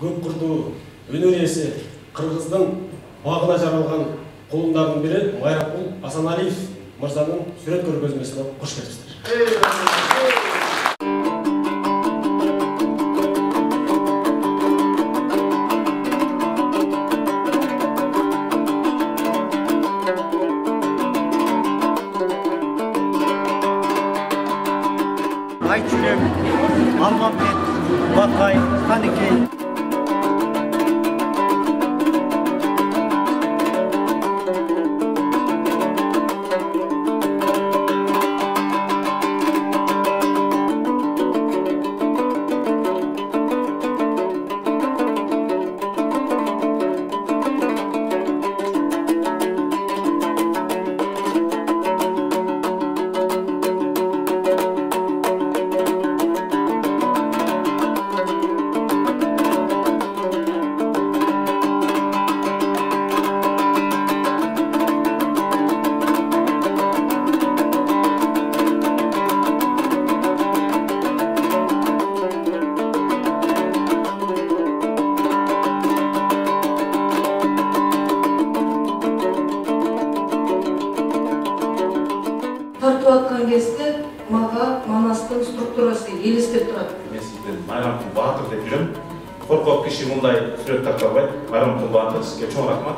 көп кырдуу өнөр ээси Кыргыздын багына жаралган кулундардын бири Майракул Асаналиев мырзанын сүрөт көргөзмөсүнө кош келипсиздер. Ayçülüm, Almanbet, Bakay, Kaniki. Тартып аткан кезде мага Манастын структурасы элестеп турат. Мен сизден Майрамкул Баатыр деп жүрөм. Коркок киши мындай сүрөт тарта албайт. Майрамкул Баатыр сизге чоң рахмат.